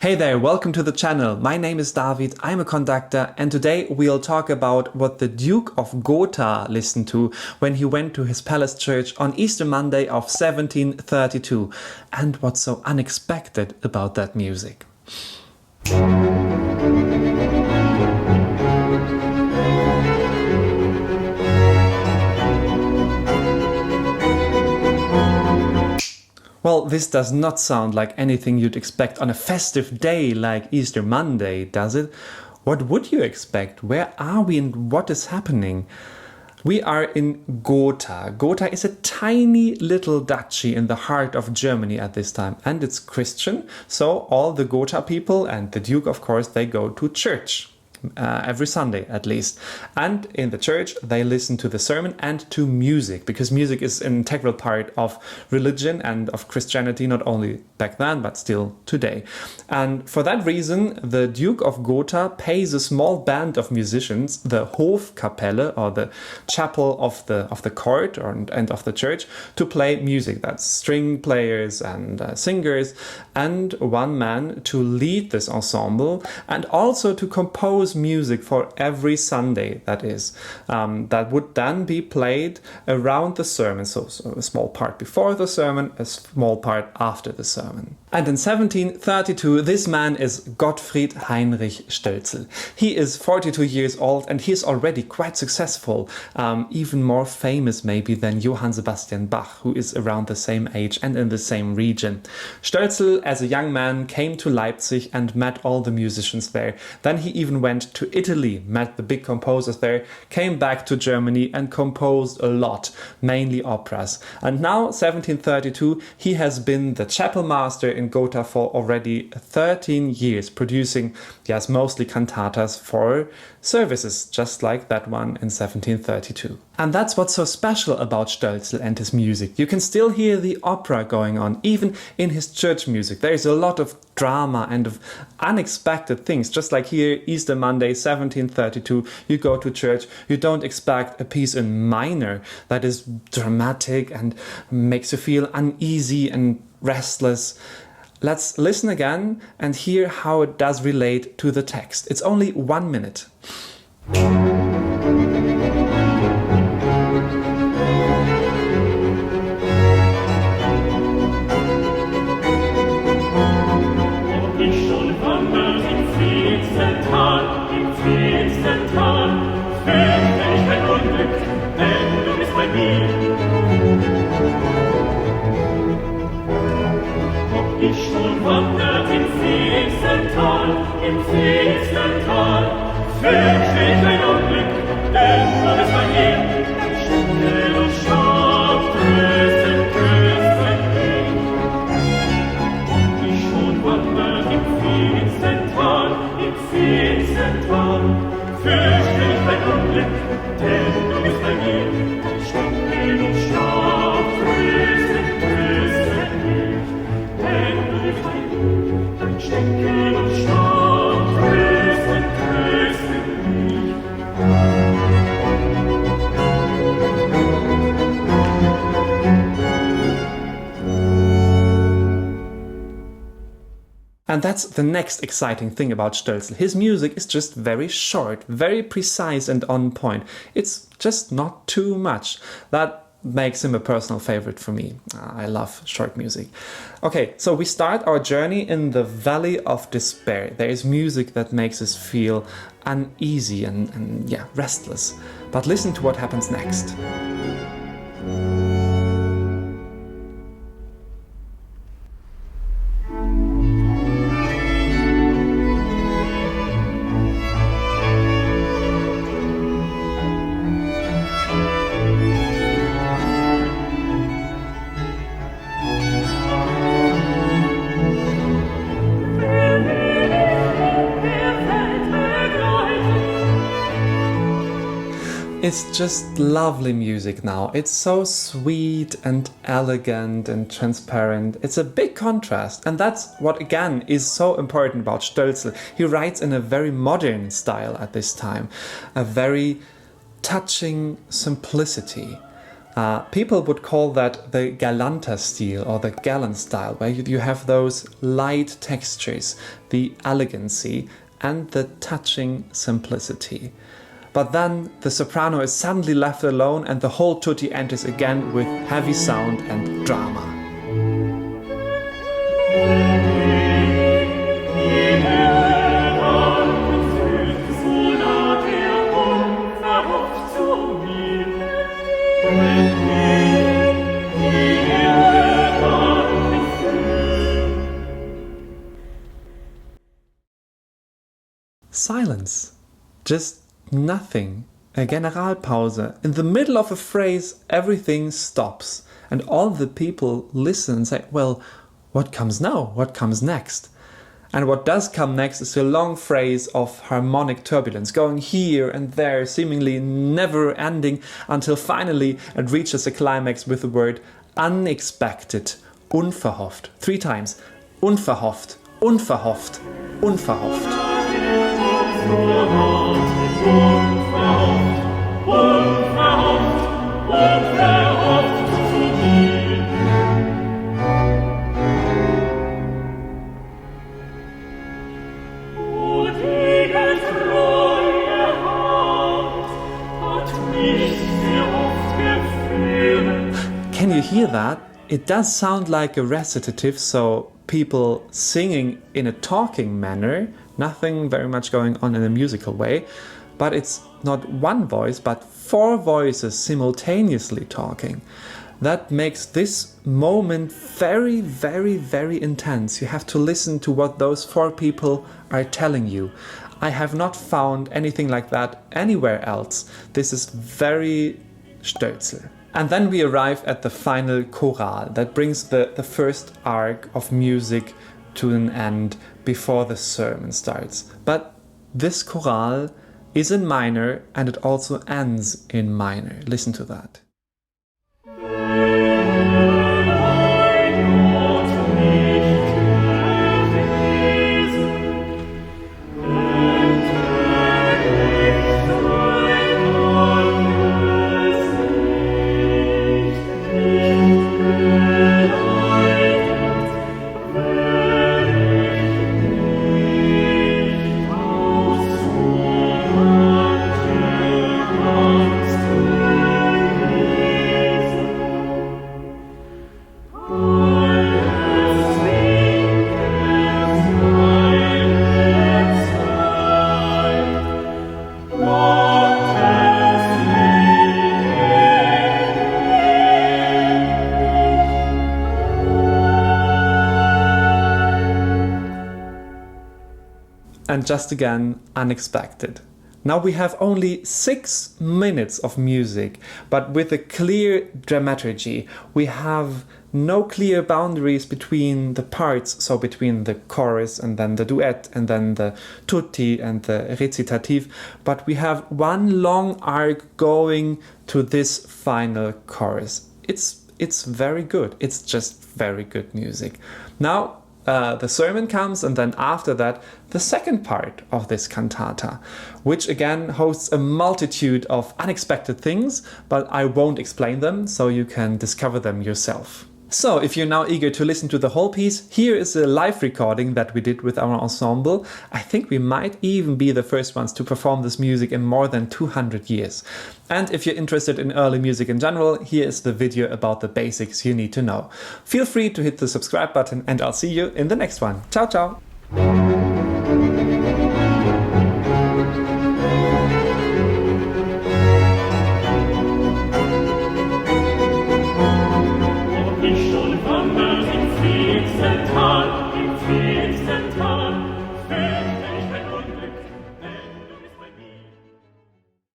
Hey there, welcome to the channel. My name is David, I'm a conductor, and today we'll talk about what the Duke of Gotha listened to when he went to his palace church on Easter Monday of 1732, and what's so unexpected about that music. Well, this does not sound like anything you'd expect on a festive day like Easter Monday, does it? What would you expect? Where are we and what is happening? We are in Gotha. Gotha is a tiny little duchy in the heart of Germany at this time, and it's Christian, so all the Gotha people and the Duke, of course, they go to church. Every Sunday at least, and in the church they listen to the sermon and to music, because music is an integral part of religion and of Christianity, not only back then but still today. And for that reason the Duke of Gotha pays a small band of musicians, the Hofkapelle, or the chapel of the court and of the church, to play music. That's string players and singers, and one man to lead this ensemble and also to compose music for every Sunday, that would then be played around the sermon, so a small part before the sermon, a small part after the sermon. And in 1732 this man is Gottfried Heinrich Stölzel. He is 42 years old and he is already quite successful, even more famous maybe than Johann Sebastian Bach, who is around the same age and in the same region. Stölzel as a young man came to Leipzig and met all the musicians there. Then he even went to Italy, met the big composers there, came back to Germany and composed a lot, mainly operas. And now, 1732, he has been the chapel master in Gotha for already 13 years, producing, yes, mostly cantatas for services, just like that one in 1732. And that's what's so special about Stölzel and his music. You can still hear the opera going on, even in his church music. There is a lot of drama and of unexpected things, just like here, Easter Monday, 1732, you go to church, you don't expect a piece in minor that is dramatic and makes you feel uneasy and restless. Let's listen again and hear how it does relate to the text. It's only 1 minute. Ich schon wandert im finstern Tal, fürchte ich ein Unglück, denn wo ist mein Heer? Still und scharf, trösten mich. Ich schon wandert im finstern Tal, fürchte ich ein Unglück, denn du bist bei mir. Still und scharf, trösten mich. Dein Stecken und Stab trösten mich. And that's the next exciting thing about Stölzel. His music is just very short, very precise and on point. It's just not too much. That makes him a personal favorite for me. I love short music. Okay, so we start our journey in the Valley of Despair. There is music that makes us feel uneasy and restless. But listen to what happens next. It's just lovely music now. It's so sweet and elegant and transparent. It's a big contrast, and that's what again is so important about Stölzel. He writes in a very modern style at this time, a very touching simplicity. People would call that the galanter style or the galant style, where you have those light textures, the elegancy, and the touching simplicity. But then the soprano is suddenly left alone and the whole tutti enters again with heavy sound and drama. Silence. Just nothing. A Generalpause. In the middle of a phrase, everything stops. And all the people listen and say, well, what comes now? What comes next? And what does come next is a long phrase of harmonic turbulence, going here and there, seemingly never ending, until finally it reaches a climax with the word unexpected, unverhofft. 3 times. Unverhofft, unverhofft, unverhofft. Can you hear that? It does sound like a recitative, so people singing in a talking manner, nothing very much going on in a musical way, but it's not one voice, but 4 voices simultaneously talking. That makes this moment very, very, very intense. You have to listen to what those 4 people are telling you. I have not found anything like that anywhere else. This is very Stölzel. And then we arrive at the final chorale that brings the first arc of music to an end before the sermon starts. But this chorale is in minor and it also ends in minor. Listen to that. And just again, unexpected. Now we have only 6 minutes of music, but with a clear dramaturgy. We have no clear boundaries between the parts, so between the chorus and then the duet and then the tutti and the recitative, but we have one long arc going to this final chorus. It's very good. It's just very good music. Now, the sermon comes, and then after that, the second part of this cantata, which again hosts a multitude of unexpected things, but I won't explain them, so you can discover them yourself. So, if you're now eager to listen to the whole piece, here is a live recording that we did with our ensemble. I think we might even be the first ones to perform this music in more than 200 years. And if you're interested in early music in general, here is the video about the basics you need to know. Feel free to hit the subscribe button and I'll see you in the next one. Ciao, ciao!